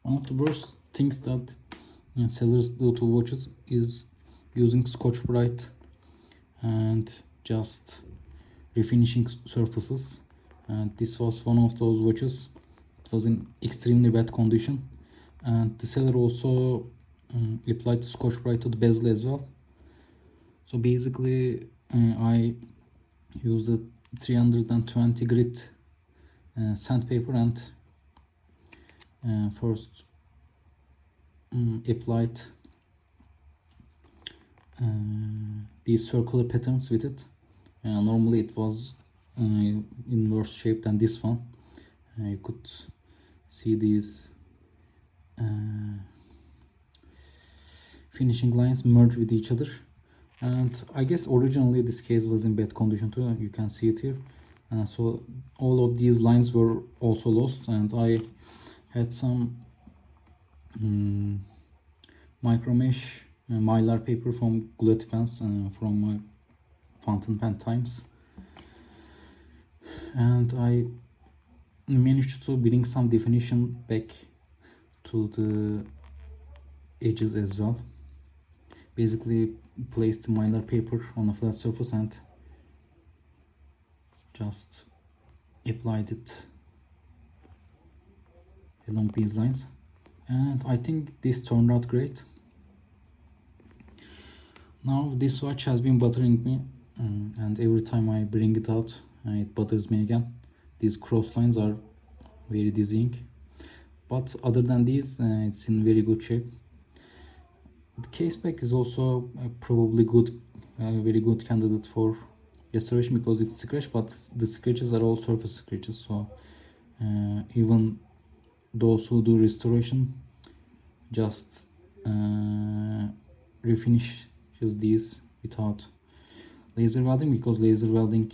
One of the worst things that sellers do to watches is using Scotch-Brite and just refinishing surfaces. And this was one of those watches. It was in extremely bad condition, and the seller also applied the Scotch-Brite to the bezel as well. So basically I used a 320 grit sandpaper and first applied these circular patterns with it. Normally it was in worse shape than this one. You could see these finishing lines merge with each other, and I guess originally this case was in bad condition too. You can see it here. So all of these lines were also lost, and I had some micro mesh mylar paper from Gluet pens from my fountain pen times, and I managed to bring some definition back to the edges as well. Basically placed the mylar paper on a flat surface and just applied it along these lines, and I think this turned out great. Now this watch has been bothering me, and every time I bring it out it bothers me again. These cross lines are very dizzying, but other than these it's in very good shape. The case back is also probably good, very good candidate for restoration because it's scratch, but the scratches are all surface scratches, so even those who do restoration just refinishes these without laser welding, because laser welding,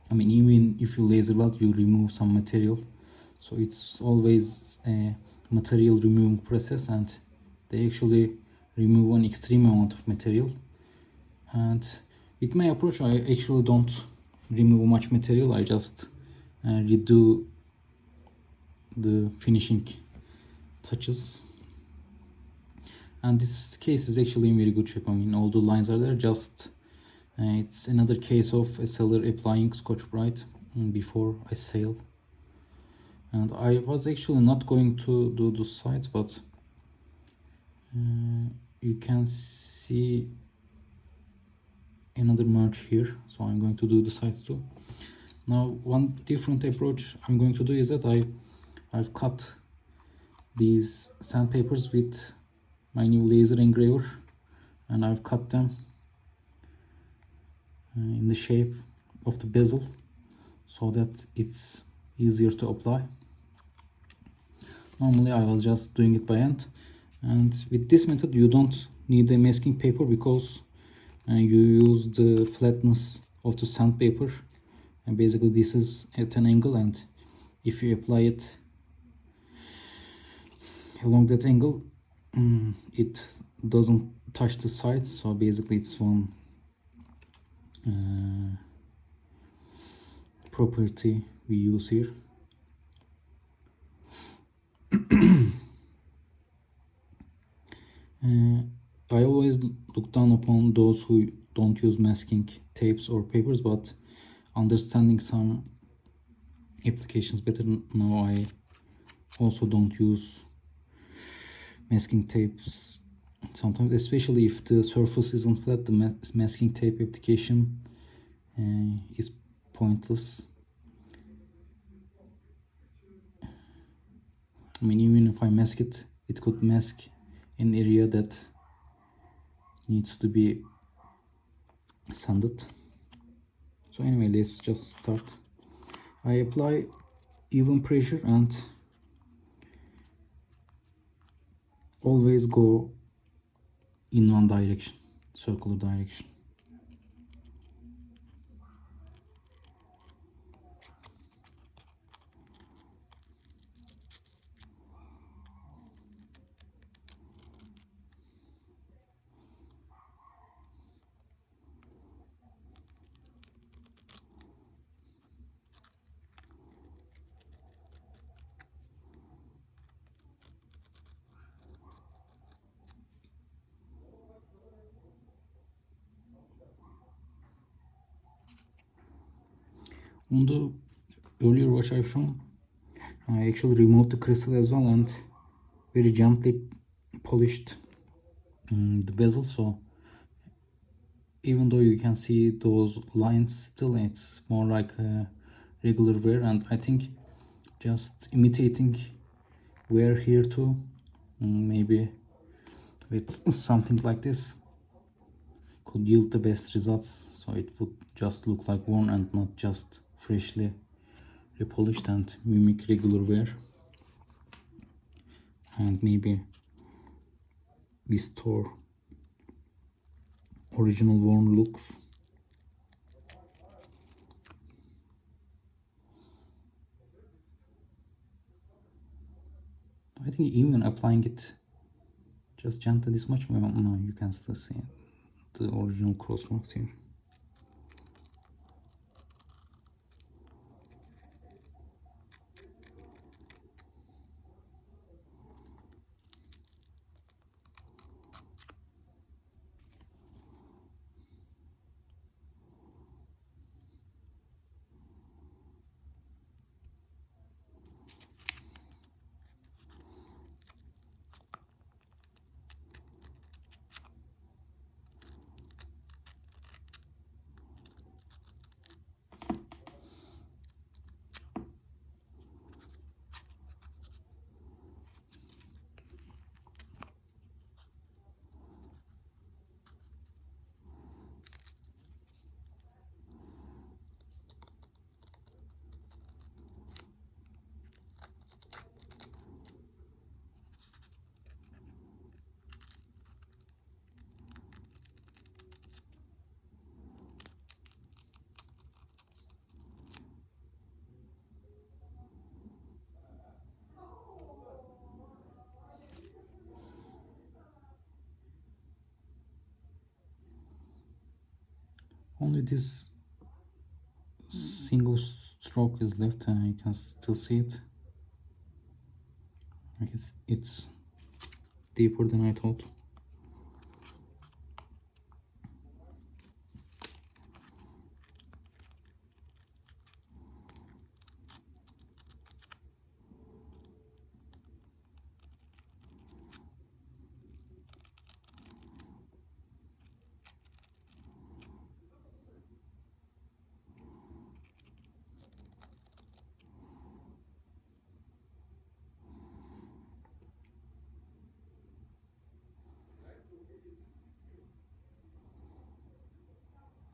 I mean, even if you laser weld you remove some material, so it's always a material removing process, and they actually remove an extreme amount of material. And with my approach I actually don't remove much material, I just redo the finishing touches, and this case is actually in very good shape. I mean, all the lines are there, just it's another case of a seller applying Scotch-Brite before I sale. And I was actually not going to do the sides, but you can see another merge here, so I'm going to do the sides too. Now one different approach I'm going to do is that I've cut these sandpapers with my new laser engraver, and I've cut them in the shape of the bezel so that it's easier to apply. Normally I was just doing it by hand, and with this method you don't need a masking paper because you use the flatness of the sandpaper, and basically this is at an angle, and if you apply it along that angle it doesn't touch the sides, so basically it's one property we use here. I always look down upon those who don't use masking tapes or papers, but understanding some applications better now, I also don't use masking tapes sometimes, especially if the surface isn't flat. The masking tape application is pointless. I mean, even if I mask it, it could mask an area that needs to be sanded. So anyway, let's just start. I apply even pressure and always go in one direction, circular direction. On the earlier watch I've shown, I actually removed the crystal as well and very gently polished the bezel, so even though you can see those lines, still it's more like a regular wear. And I think just imitating wear here too, maybe with something like this, could yield the best results, so it would just look like worn and not just freshly repolished, and mimic regular wear and maybe restore original worn looks. I think even applying it just gently this much, well, no, you can still see the original cross marks here. Only this single stroke is left, and you can still see it. I guess it's deeper than I thought.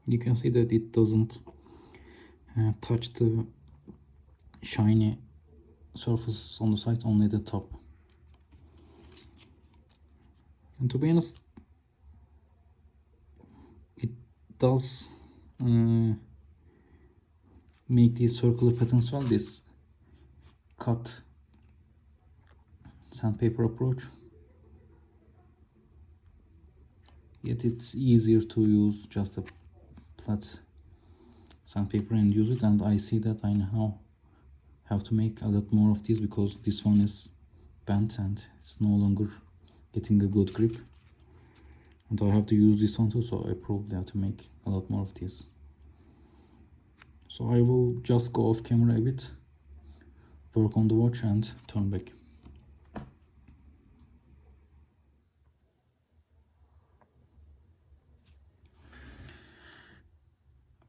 You can see that it doesn't touch the shiny surfaces on the sides, only the top. And to be honest, it does make these circular patterns well, this cut sandpaper approach. Yet it's easier to use just a flat sandpaper and use it, and I see that I now have to make a lot more of these because this one is bent and it's no longer getting a good grip, and I have to use this one too, so I probably have to make a lot more of these. So I will just go off camera a bit, work on the watch and turn back.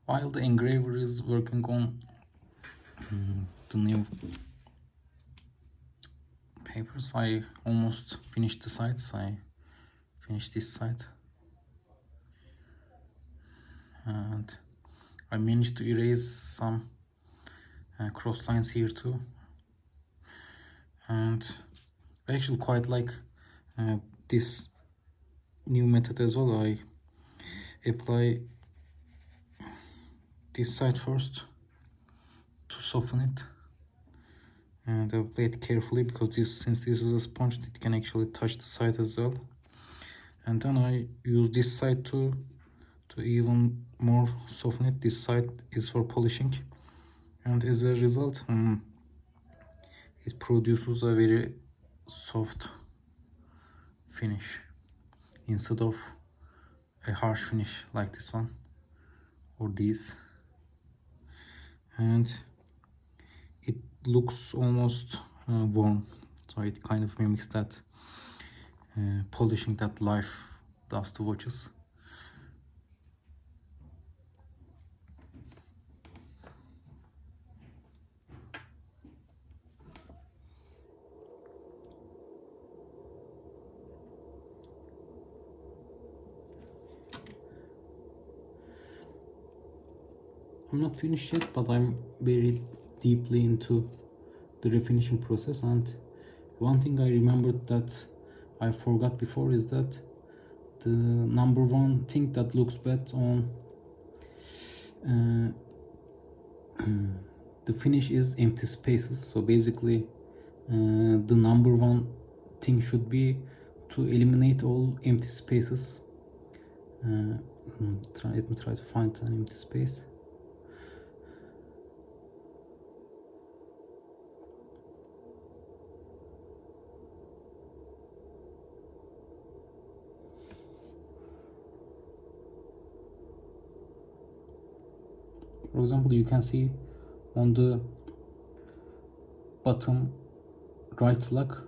While the engraver is working on the new papers, I almost finished the sides. I finished this side and I managed to erase some cross lines here too, and I actually quite like this new method as well. I apply this side first to soften it, and I apply it carefully because since this is a sponge, it can actually touch the side as well. And then I use this side to even more soften it. This side is for polishing, and as a result it produces a very soft finish instead of a harsh finish like this one or these. and it looks almost warm, so it kind of mimics that polishing that life does to watches. I'm not finished yet, but I'm very deeply into the refinishing process, and one thing I remembered that I forgot before is that the number one thing that looks bad on the finish is empty spaces. So basically the number one thing should be to eliminate all empty spaces. Let me try to find an empty space. For example, you can see on the bottom right lug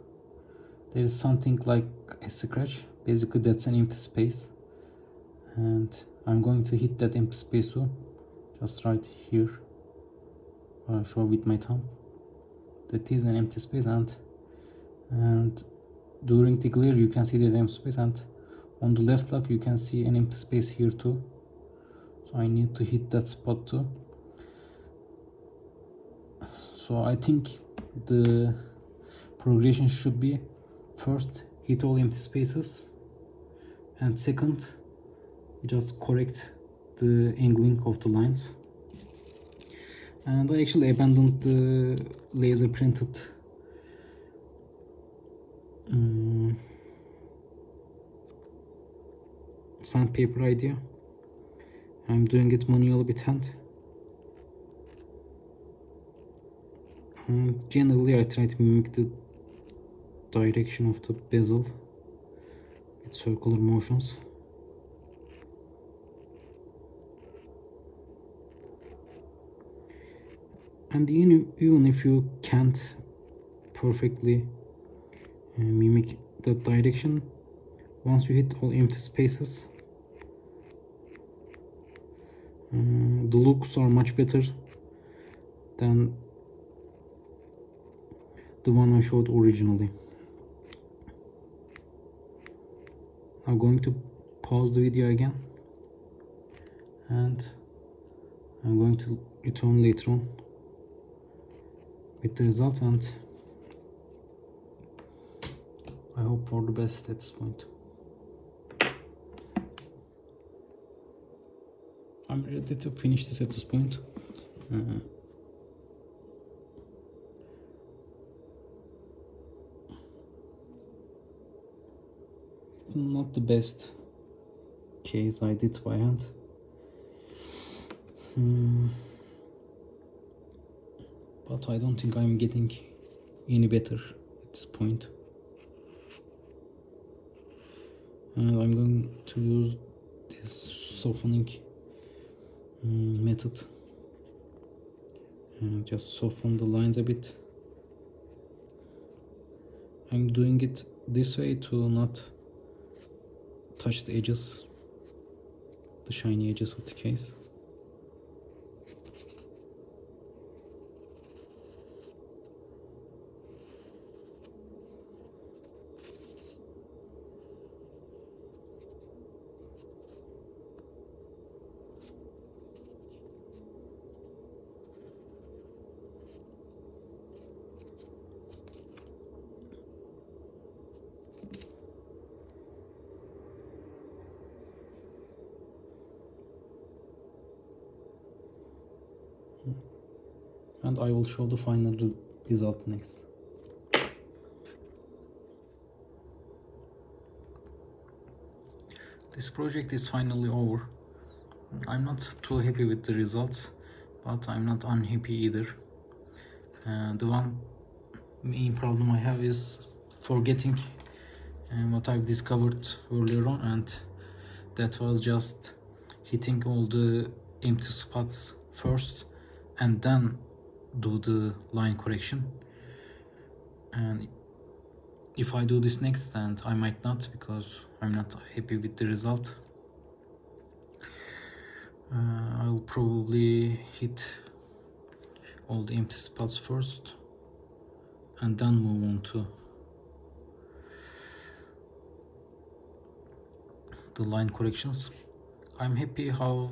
there is something like a scratch. Basically that's an empty space, and I'm going to hit that empty space too, just right here. Show with my thumb. That is an empty space, and during the glare you can see that empty space, and on the left lug you can see an empty space here too. So I need to hit that spot too. So I think the progression should be first hit all empty spaces, and second just correct the angling of the lines. And I actually abandoned the laser printed sandpaper idea. I'm doing it manually with hand, and generally I try to mimic the direction of the bezel with circular motions. And even if you can't perfectly mimic that direction, once you hit all empty spaces, the looks are much better than the one I showed originally. I'm going to pause the video again, and I'm going to return later on with the result, and I hope for the best at this point. I'm ready to finish this at this point. It's not the best case I did by hand. But I don't think I'm getting any better at this point. And I'm going to use this softening method and just soften the lines a bit. I'm doing it this way to not touch the edges, the shiny edges of the case. And I will show the final result next. This project is finally over. I'm not too happy with the results, but I'm not unhappy either. The one main problem I have is forgetting what I've discovered earlier on, and that was just hitting all the empty spots first and then do the line correction. And if I do this next, and I might not, because I'm not happy with the result, I'll probably hit all the empty spots first and then move on to the line corrections. I'm happy how,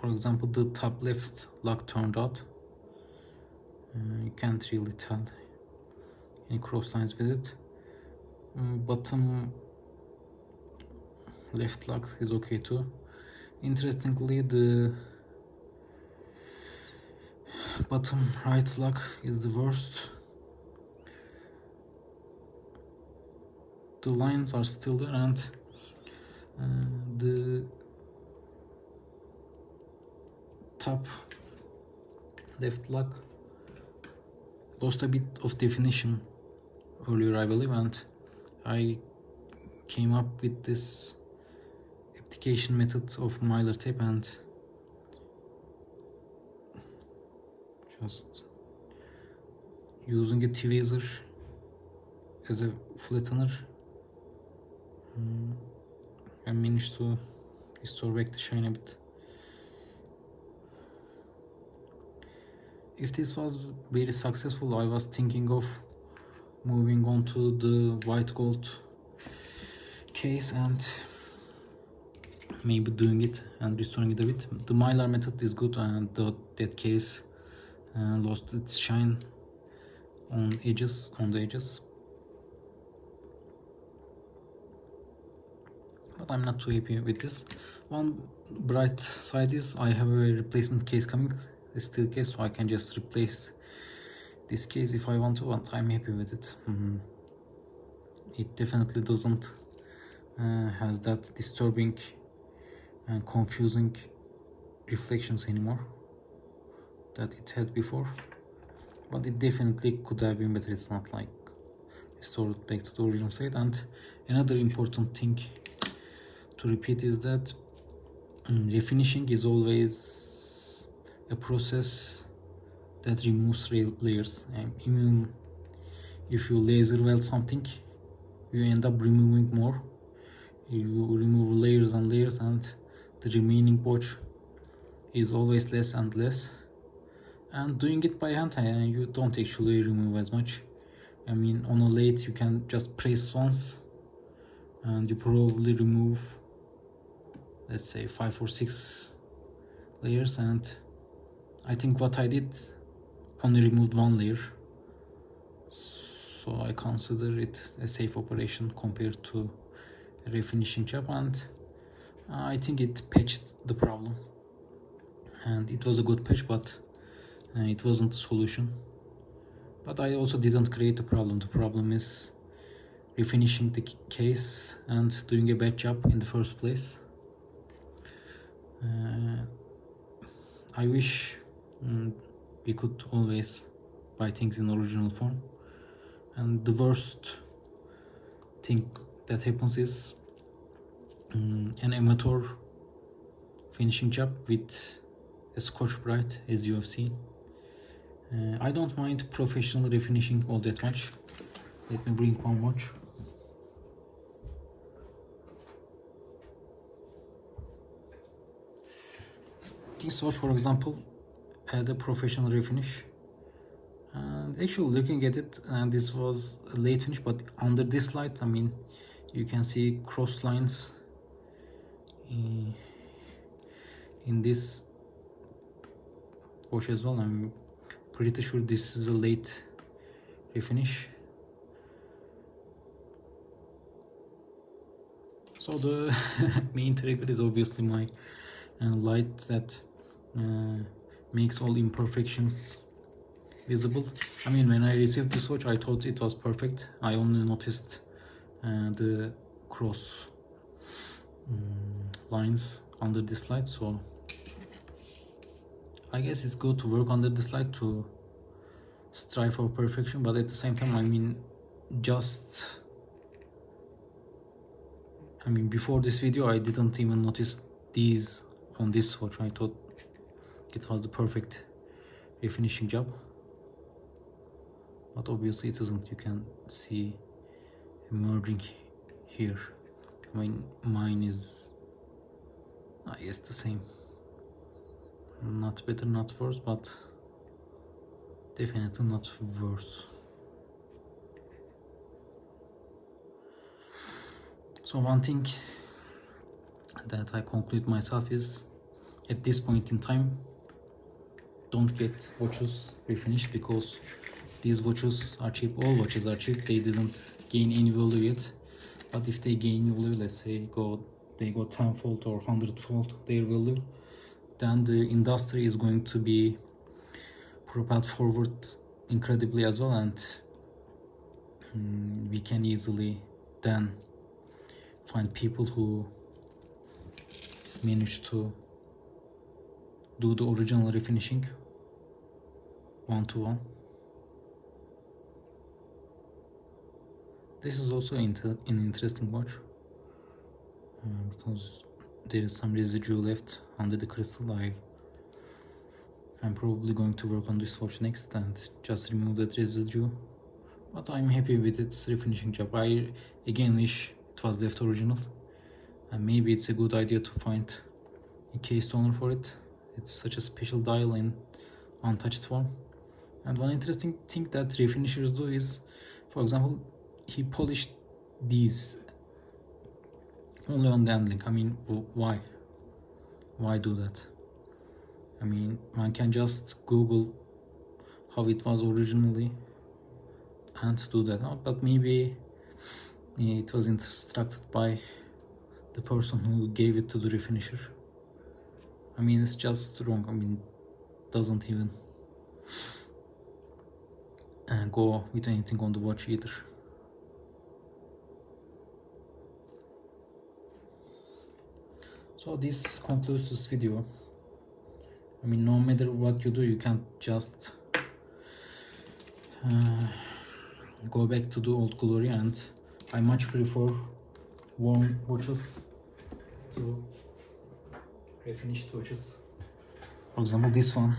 for example, the top left lock turned out. You can't really tell any cross lines with it. Bottom left lock is okay too. Interestingly, the bottom right lock is the worst. The lines are still there, and the top left lock lost a bit of definition earlier, I believe, and I came up with this application method of Mylar tape and just using a tweezer as a flattener, I managed to restore back the shine a bit. If this was very successful, I was thinking of moving on to the white gold case and maybe doing it and restoring it a bit. The Mylar method is good, and that case lost its shine on the edges. But I'm not too happy with this. One bright side is I have a replacement case coming, a steel case, so I can just replace this case if I want to, and I'm happy with it. It definitely doesn't has that disturbing and confusing reflections anymore that it had before, but it definitely could have been better. It's not like restored back to the original state. And another important thing to repeat is that refinishing is always a process that removes layers. Even if you laser weld something, you end up removing more. You remove layers and layers, and the remaining watch is always less and less. And doing it by hand, you don't actually remove as much. I mean, on a lathe you can just press once and you probably remove, let's say, 5 or 6 layers, and I think what I did only removed 1 layer, so I consider it a safe operation compared to a refinishing job, and I think it patched the problem, and it was a good patch, but it wasn't the solution. But I also didn't create the problem. The problem is refinishing the case and doing a bad job in the first place. I wish we could always buy things in original form, and the worst thing that happens is an amateur finishing job with a Scotch Brite, as you have seen. I don't mind professional refinishing all that much. Let me bring one watch. This watch, for example, had a professional refinish, and actually looking at it, and this was a late finish, but under this light, I mean, you can see cross lines in this watch as well. I'm pretty sure this is a late refinish. So the main trigger is obviously my light that makes all imperfections visible. I mean, when I received this watch, I thought it was perfect. I only noticed the cross lines under this light, so I guess it's good to work under this light to strive for perfection. But at the same time, I mean, before this video, I didn't even notice these on this watch. I thought it was the perfect refinishing job, but obviously it isn't. You can see emerging here. I mean, mine is, I guess, the same. Not better, not worse, but definitely not worse. So one thing that I conclude myself is, at this point in time, don't get watches refinished, because these watches are cheap. All watches are cheap. They didn't gain any value yet, but if they gain value, let's say they go tenfold or hundredfold their value, then the industry is going to be propelled forward incredibly as well, and we can easily then find people who manage to do the original refinishing one-to-one. This is also an interesting watch, because there is some residue left under the crystal. I'm probably going to work on this watch next and just remove that residue, but I'm happy with its refinishing job. I again wish it was left original, and maybe it's a good idea to find a case toner for it. It's such a special dial in untouched form. And one interesting thing that refinishers do is, for example, he polished these only on the handling. I mean, why do that? I mean, one can just Google how it was originally and do that. But maybe it was instructed by the person who gave it to the refinisher. I mean, it's just wrong. I mean, doesn't even go with anything on the watch either. So this concludes this video. I mean, no matter what you do, you can't just go back to the old glory, and I much prefer worn watches to refinished watches. For example, this one.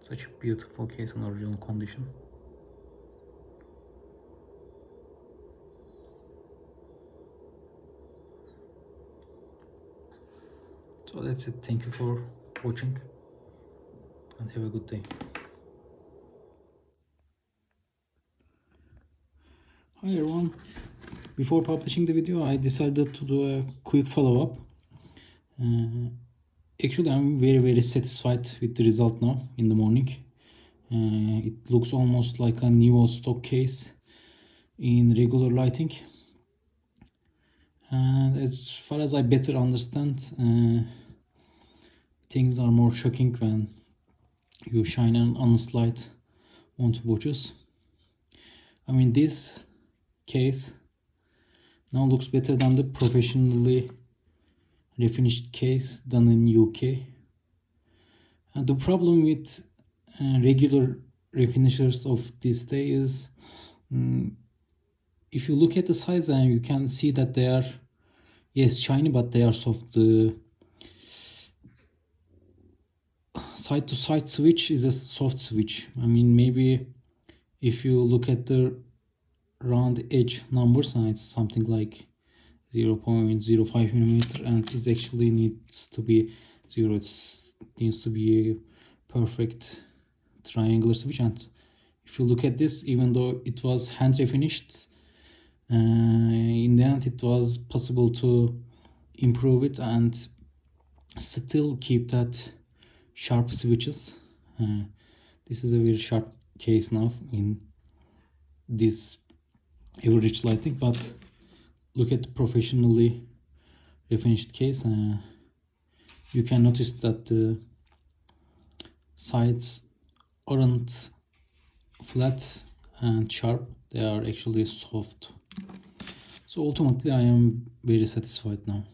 Such a beautiful case in original condition. So that's it. Thank you for watching, and have a good day. Hi everyone. Before publishing the video, I decided to do a quick follow-up. Actually, I'm very satisfied with the result now in the morning. It looks almost like a new stock case in regular lighting. And as far as I better understand, things are more shocking when you shine an honest light onto watches. I mean, this case now looks better than the professionally refinished case done in UK. And the problem with regular refinishers of this day is, if you look at the size, and you can see that they are, yes, shiny, but they are soft. The side to side switch is a soft switch. I mean, maybe if you look at the round edge numbers, and it's something like 0.05 millimeter, and it actually needs to be 0. It needs to be a perfect triangular switch. And if you look at this, even though it was hand refinished, in the end it was possible to improve it and still keep that sharp switches. This is a very sharp case now in this average lighting, but look at the professionally refinished case. You can notice that the sides aren't flat and sharp, they are actually soft. So ultimately I am very satisfied now.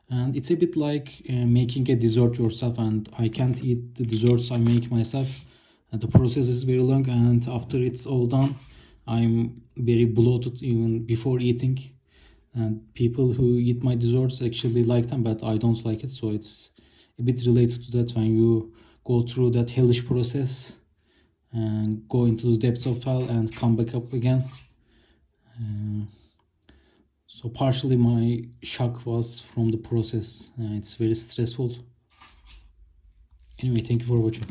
And it's a bit like making a dessert yourself, and I can't eat the desserts I make myself. And the process is very long, and after it's all done, I'm very bloated even before eating. and people who eat my desserts actually like them, but I don't like it. So it's a bit related to that. When you go through that hellish process and go into the depths of hell and come back up again. So partially my shock was from the process. It's very stressful. Anyway, thank you for watching.